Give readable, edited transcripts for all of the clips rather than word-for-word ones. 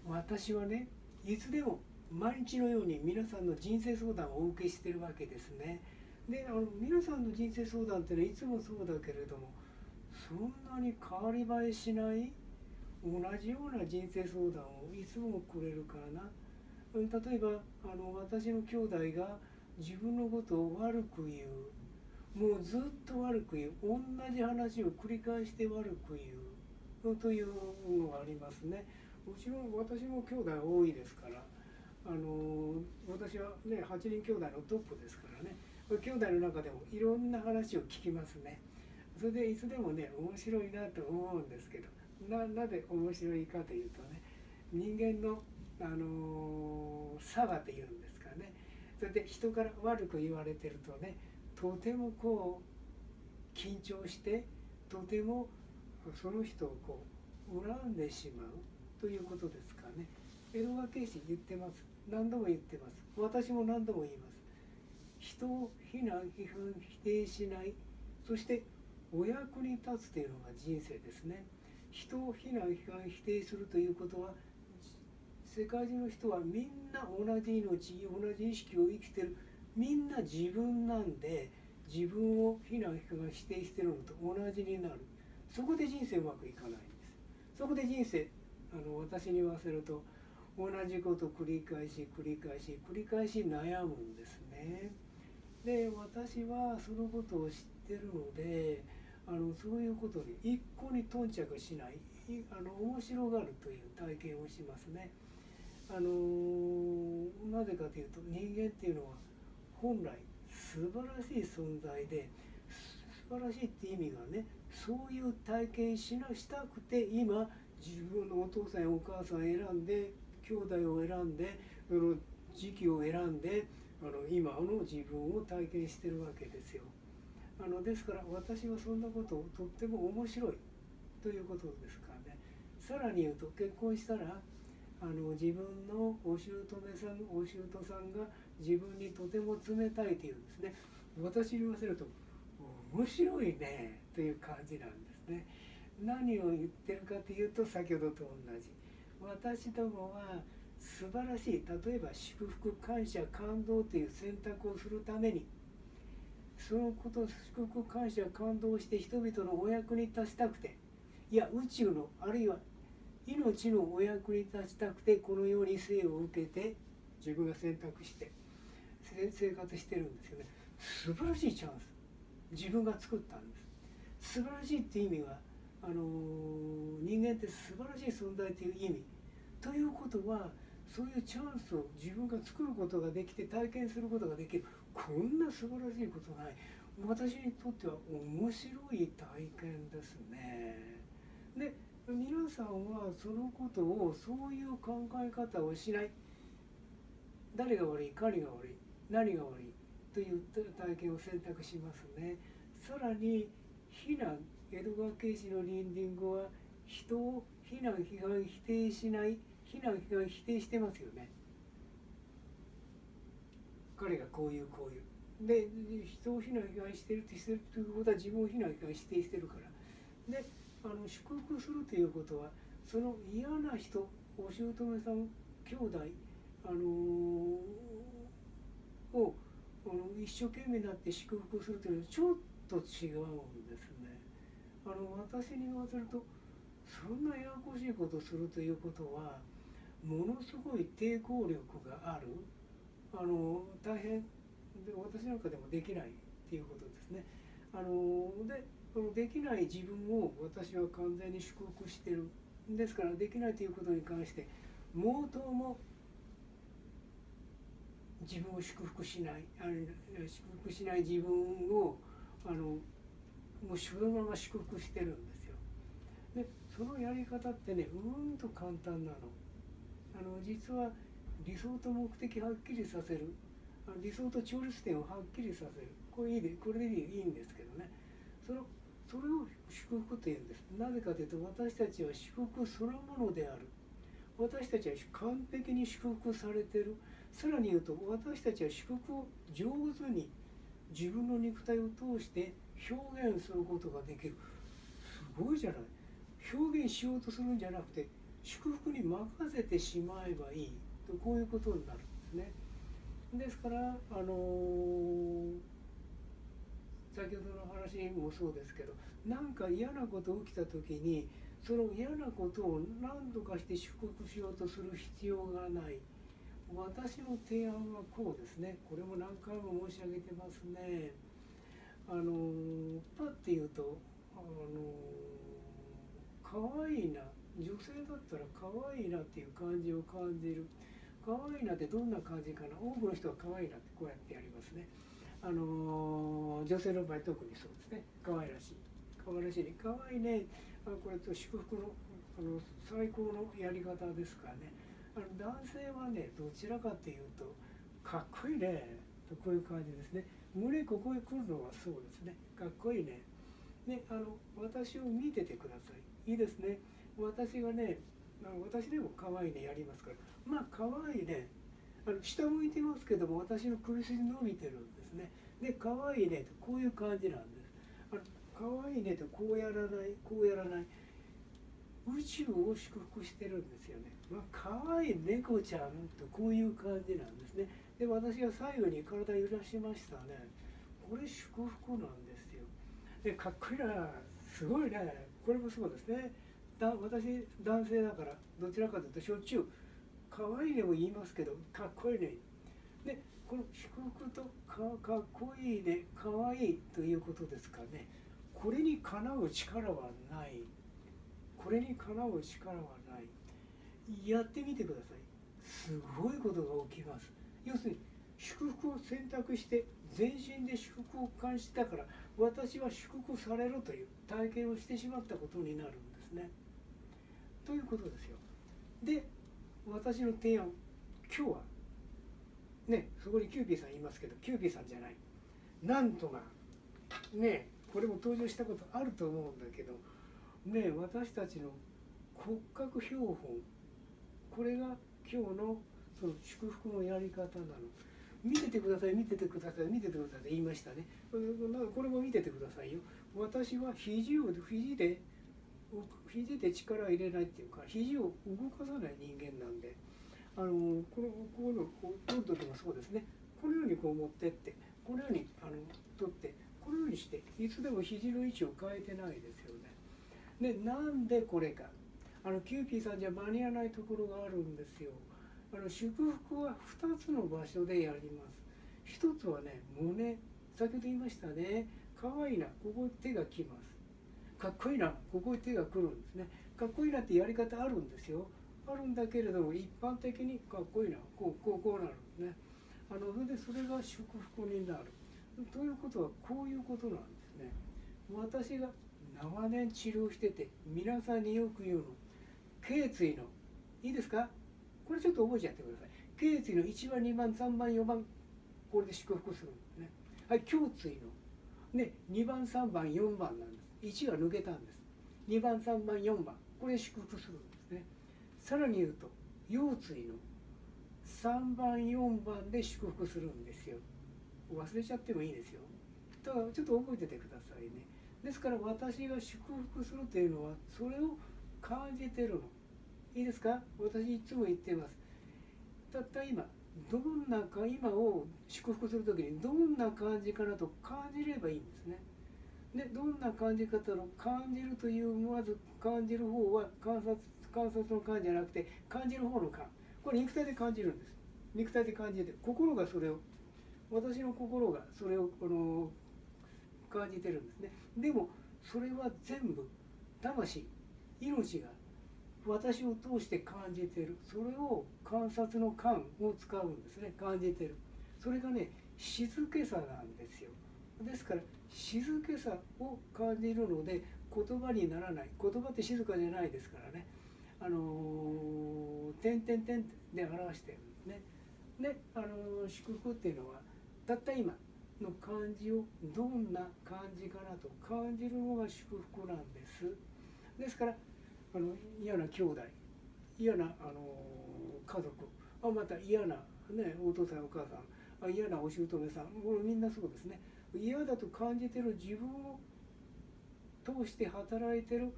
私はね、いつでも毎日のように皆さんの人生相談をお受けしてるわけですね。で、皆さんの人生相談ってのはいつもそうだけれども、そんなに変わり映えしない同じような人生相談をいつもくれるからな。例えば私の兄弟が自分のことを悪く言う、もうずっと悪く言う、同じ話を繰り返して悪く言うというのがありますね。私も兄弟多いですから、私はね8人兄弟のトップですからね、兄弟の中でもいろんな話を聞きますね。それでいつでもね面白いなと思うんですけど、なぜ面白いかというとね、人間の差がというんですかね。それで人から悪く言われてるとね、とてもこう緊張して、とてもその人をこう恨んでしまうということですかね。江戸川慶子言ってます。何度も言ってます。私も何度も言います。人を非難批判否定しない、そしてお役に立つというのが人生ですね。人を非難批判否定するということは、世界中の人はみんな同じ命、同じ意識を生きてる、みんな自分なんで、自分を非難批判否定してるのと同じになる。そこで人生うまくいかないんです。そこで人生、私に言わせると、同じこと繰り返し繰り返し繰り返し悩むんですね。で、私はそのことを知ってるので、そういうことに一向に頓着しない、面白がるという体験をしますね。なぜかというと、人間っていうのは本来素晴らしい存在で、素晴らしいって意味がね、そういう体験したくて今自分のお父さんやお母さんを選んで、兄弟を選んで、時期を選んで、今の自分を体験してるわけですよ。ですから私はそんなことをとっても面白いということですからね。さらに言うと、結婚したら自分のお姑さんが自分にとても冷たいというんですね。私に言わせると面白いねという感じなんですね。何を言ってるかというと、先ほどと同じ、私どもは素晴らしい、例えば祝福感謝感動という選択をするために、そのこと祝福感謝感動して人々のお役に立ちたくて、いや宇宙のあるいは命のお役に立ちたくてこのように生を受けて自分が選択して生活してるんですよね。素晴らしいチャンス、自分が作ったんです。素晴らしいっていう意味は人間って素晴らしい存在という意味ということは、そういうチャンスを自分が作ることができて体験することができる、こんな素晴らしいことない。私にとっては面白い体験ですね。で、皆さんはそのことを、そういう考え方をしない、誰が悪い、彼が悪い、何が悪いという体験を選択しますね。さらに非難、江戸川慶子のリンディングは人を非難批判否定しない、非難批判否定してますよね。彼がこういうこういうで、人を非難批判してるということは自分を非難批判否定してるから。で、祝福するということは、その嫌な人、お姑さん、兄弟、を一生懸命になって祝福するというのはちょっと違うんですね。私に言わせると、そんなややこしいことをするということは、ものすごい抵抗力がある、大変で、私なんかでもできないっていうことですね。で、そのできない自分を私は完全に祝福してる。ですから、できないということに関して毛頭も自分を祝福しない、祝福しない自分をもうそのまま祝福してるんですよ。で、そのやり方ってね、と簡単なの。実は理想と目的をはっきりさせる、理想と調律点をはっきりさせる、これでいいんですけどね。それを祝福というんです。なぜかというと、私たちは祝福そのものである。私たちは完璧に祝福されている。さらに言うと、私たちは祝福を上手に自分の肉体を通して表現することができる。すごいじゃない。表現しようとするんじゃなくて、祝福に任せてしまえばいいと、こういうことになるんですね。ですから、先ほどの話もそうですけど、何か嫌なこと起きた時にその嫌なことを何とかして祝福しようとする必要がない。私の提案はこうですね。これも何回も申し上げてますね。パッて言うと可愛いな、女性だったら可愛いなっていう感じを感じる。可愛いなってどんな感じかな。多くの人は可愛いなってこうやってやりますね。女性の場合特にそうですね。可愛らしい、可愛らしいね、可愛いね。これと祝福の最高のやり方ですからね。男性はね、どちらかというとかっこいいねと、こういう感じですね。胸ここへ来るのはそうですね。かっこいいね。ね、私を見ててください。いいですね。私がね、私でも可愛いねやりますから。まあ可愛いね。下向いてますけども、私の首筋伸びてるんですね。で、可愛いねとこういう感じなんです。可愛いねとこうやらない、こうやらない。宇宙を祝福してるんですよね。まあ、可愛い猫ちゃんとこういう感じなんですね。で、私が最後に体揺らしましたね。これ祝福なんですよ。で、かっこいいな、すごいね。これもそうですね。私、男性だから、どちらかというとしょっちゅう、可愛いねも言いますけど、かっこいいね。で、この祝福とかっこいいね、可愛いということですかね。これにかなう力はない。これにかなう力はない。やってみてください。すごいことが起きます。要するに祝福を選択して全身で祝福を感じたから、私は祝福されるという体験をしてしまったことになるんですね。ということですよ。で、私の提案、今日はね、そこにキューピーさん言いますけど、キューピーさんじゃない、なんとかね、これも登場したことあると思うんだけどね、私たちの骨格標本、これが今日のその祝福のやり方なの。見ててください、見ててください、見ててくださいって言いましたね。これも見ててくださいよ。私は肘で力を入れないっていうか、肘を動かさない人間なんで、こういうのを取る時もそうですね。このようにこう持ってって、このように取って、このようにしていつでも肘の位置を変えてないですよね。で、なんでこれか。キューピーさんじゃ間に合わないところがあるんですよ。祝福は2つの場所でやります。1つはね、胸。先ほど言いましたね。可愛いな、ここ手が来ます。かっこいいな、ここに手が来るんですね。かっこいいなってやり方あるんですよ。あるんだけれども、一般的にかっこいいな、こうなるんですね。それが祝福になる。ということは、こういうことなんですね。私が長年治療してて、皆さんによく言うの、頸椎の、いいですか？これちょっと覚えちゃってください。頸椎の1番、2番、3番、4番、これで祝福するんですね。はい、胸椎の、ね、2番、3番、4番なんです。1が抜けたんです。2番、3番、4番、これで祝福するんですね。さらに言うと、腰椎の3番、4番で祝福するんですよ。忘れちゃってもいいですよ。ただちょっと覚えててくださいね。ですから私が祝福するというのはそれを感じてるの。いいですか？私いつも言ってます。たった今、今を祝福するときにどんな感じかなと感じればいいんですね。で、どんな感じ方の感じるという、まず感じる方は観察の感じじゃなくて、感じる方の感。これ肉体で感じるんです。肉体で感じて、心がそれを、私の心がそれを感じてるんですね。でもそれは全部魂、命が私を通して感じてる。それを観察の感を使うんですね。感じてる。それがね、静けさなんですよ。ですから静けさを感じるので言葉にならない。言葉って静かじゃないですからね。点々点で表してるんですね。で、祝福っていうのはたった今の感じをどんな感じかなと感じるのが祝福なんです。ですから嫌な兄弟、嫌な家族、また嫌な、ね、お父さんお母さん、嫌なお姑さん、これみんなそうですね。嫌だと感じてる自分を通して働いてる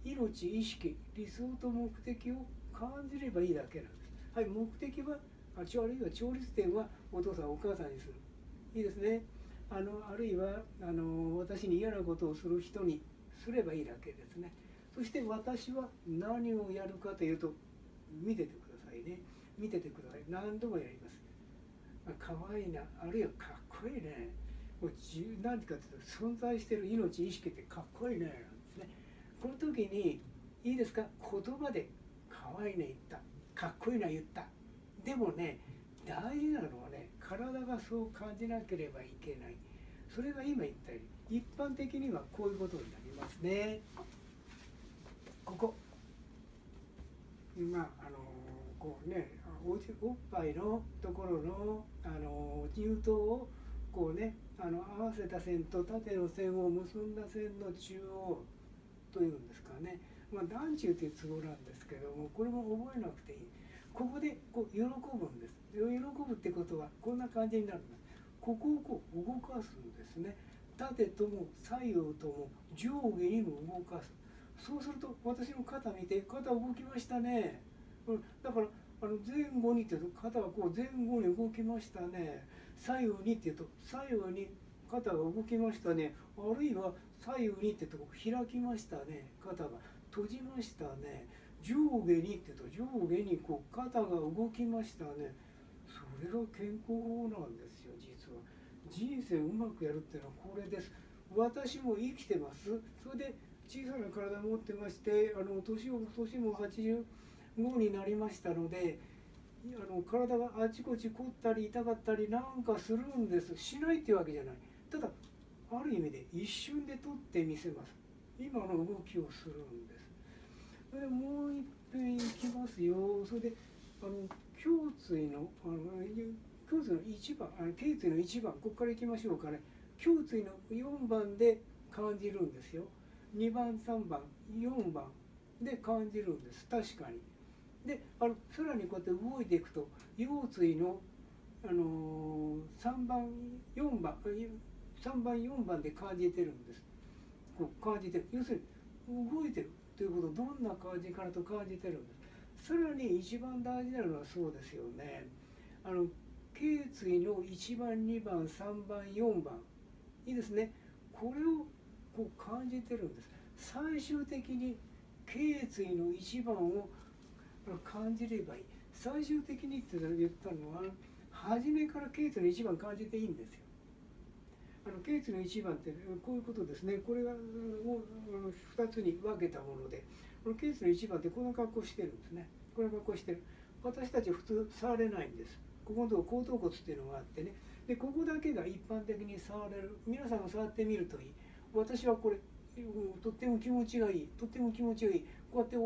命、意識、理想と目的を感じればいいだけなんです。はい、目的はあるいは調律点はお父さんお母さんにする。いいですね。あるいは私に嫌なことをする人にすればいいだけですね。そして私は何をやるかというと、見ててくださいね。見ててください。何度もやります。可愛いな、あるいはかっこいいね。もう何てかというと、存在している命、意識ってかっこいいねなんですね。この時にいいですか、言葉で可愛いね言った、かっこいいな言った。でもね、大事なのはね、体がそう感じなければいけない。それが今言ったように、一般的にはこういうことになりますね。ここ、こうね、おっぱいのところの乳頭をこうね、合わせた線と縦の線を結んだ線の中央というんですかね。団中というツボなんですけども、これも覚えなくていい。ここでこう喜ぶんです。喜ぶってことはこんな感じになるんです。ここをこう動かすんですね。縦とも左右とも上下にも動かす。そうすると私の肩見て、肩動きましたね。だから前後にって言うと肩がこう前後に動きましたね。左右にって言うと左右に肩が動きましたね。あるいは左右にって言うと開きましたね。肩が閉じましたね。上下にって言うと上下にこう肩が動きましたね。それが健康法なんですよ。実は人生うまくやるっていうのはこれです。私も生きてます。それで小さな体を持ってまして、年も85になりましたので、体があちこち凝ったり痛かったりなんかするんです。しないっていうわけじゃない。ただある意味で一瞬で撮ってみせます。今の動きをするんです。それでもう一遍いきますよ。それで胸椎の胸椎の1番、頸椎の1番、ここからいきましょうかね。胸椎の4番で感じるんですよ。2番、3番、4番で感じるんです。確かに。で、さらにこうやって動いていくと、腰椎の、3番、4番、3番、4番で感じてるんです。こう感じてる。要するに動いてるということをどんな感じかなと感じてるんです。さらに一番大事なのはそうですよね。頸椎の1番、2番、3番、4番。いいですね。これをこう感じてるんです。最終的に頸椎の1番を感じればいい。最終的にって言ったのは、初めから頸椎の1番感じていいんですよ。頸椎の1番ってこういうことですね。これが2つに分けたもので、この頸椎の1番ってこんな格好してるんですね。こんな格好してる。私たち普通触れないんです。ここのとこ後頭骨っていうのがあってね。でここだけが一般的に触れる。皆さんが触ってみるといい。私はこれとっても気持ちがいい。とっても気持ちがいい。こうやって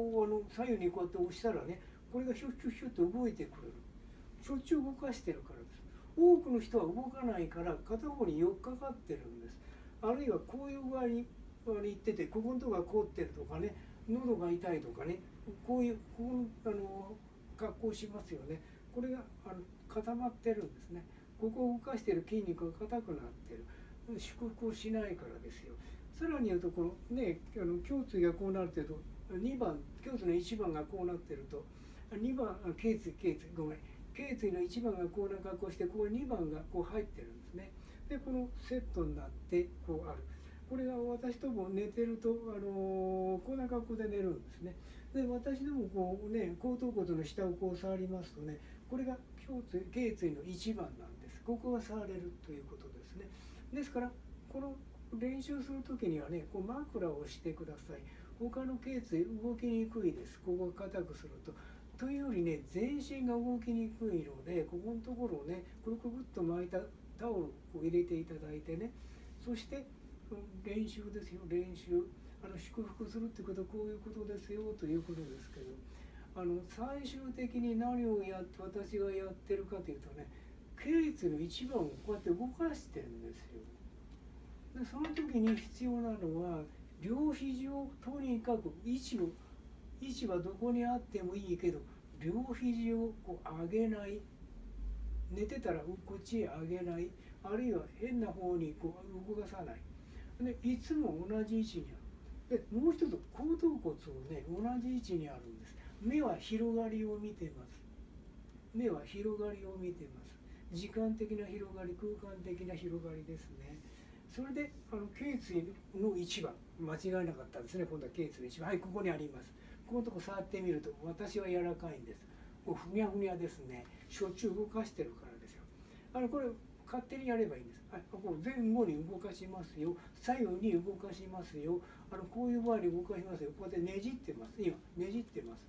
左右にこうやって押したらね、これがヒュッヒュッヒュッと動いてくれる。しょっちゅう動かしてるからです。多くの人は動かないから片方に寄っかかってるんです。あるいはこういう具合に行ってて、ここのとこが凍ってるとかね、喉が痛いとかね、こういう格好しますよね。これが固まってるんですね。ここを動かしている筋肉が硬くなってる。祝福をしないからですよ。さらに言うとこのね、胸椎がこうなってると、2番、胸椎の1番がこうなってると、2番、頸椎、ごめん。頸椎の1番がこんな格好して、ここに2番がこう入ってるんですね。で、このセットになってこうある。これが私とも寝てると、こんな格好で寝るんですね。で、私でもこうね、後頭骨の下をこう触りますとね、これが頸椎の1番なんです。ここが触れるということですね。ですから、この練習するときにはね、こう枕をしてください。他の頸椎動きにくいです。ここを硬くすると。というよりね、全身が動きにくいので、ここのところをね、くるくるっと巻いたタオルを入れていただいてね、そして練習ですよ、練習。祝福するってことはこういうことですよということですけど、最終的に何を私がやってるかというとね、頸椎の一番をこうやって動かしてるんですよ。でその時に必要なのは、両肘をとにかく位置はどこにあってもいいけど、両肘をこう上げない。寝てたらこっちへ上げない。あるいは変な方にこう動かさない。でいつも同じ位置にある。でもう一つ後頭骨をね同じ位置にあるんです。目は広がりを見てます。目は広がりを見てます。時間的な広がり、空間的な広がりですね。それで頸椎の一番間違いなかったですね。今度は頸椎の一番、はい、ここにあります。このとこ触ってみると私は柔らかいんです。もうふにゃふにゃですね。しょっちゅう動かしてるからですよ。これ勝手にやればいいんです。はい、こう前後に動かしますよ、左右に動かしますよ、こういう場合に動かしますよ。こうやってねじってます。今ねじってます。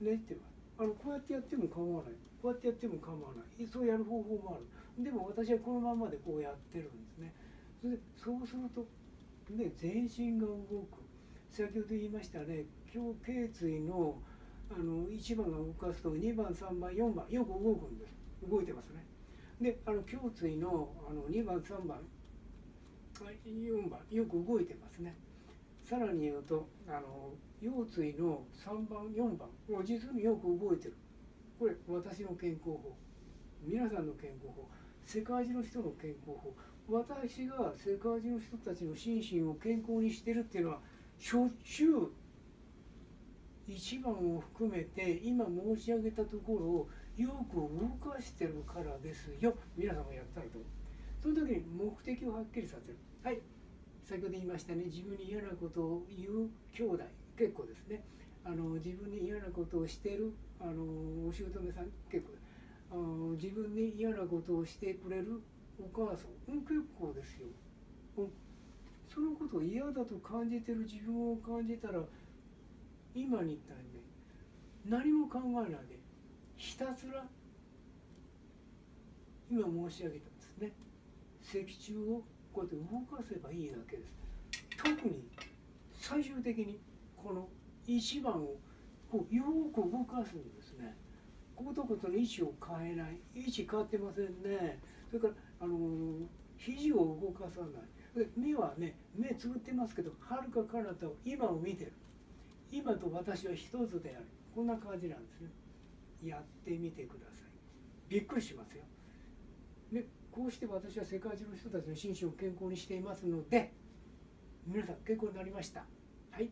ねじってます。こうやってやっても構わない。こうやってやっても構わない。そうやる方法もある。でも私はこのままでこうやってるんですね。そうすると、ね、全身が動く。先ほど言いましたね、胸頸椎の1番が動かすと2番、3番、4番よく動くんです。動いてますね。で、胸椎の2番、3番、4番よく動いてますね。さらに言うと腰椎の3番、4番実によく動いてる。これ私の健康法、皆さんの健康法、世界中の人の健康法。私が世界中の人たちの心身を健康にしてるっていうのはしょっちゅう1番を含めて今申し上げたところをよく動かしてるからですよ。皆さんもやったらどう？その時に目的をはっきりさせる。はい、先ほど言いましたね、自分に嫌なことを言う兄弟結構ですね。自分に嫌なことをしているお姑さん結構です。自分に嫌なことをしてくれるお母さん、結構ですよ。そのことを嫌だと感じてる自分を感じたら、今みたいにね、何も考えないでひたすら今申し上げたんですね、脊柱をこうやって動かせばいいだけです。特に最終的にこの1番をこうよく動かすんですね。後頭骨の位置を変えない。位置変わってませんね。それから肘を動かさない。で目はね、目つぶってますけど、はるか彼方を今を見てる。今と私は一つである。こんな感じなんですね。やってみてください。びっくりしますよ。で、こうして私は世界中の人たちの心身を健康にしていますので、皆さん健康になりました。はい。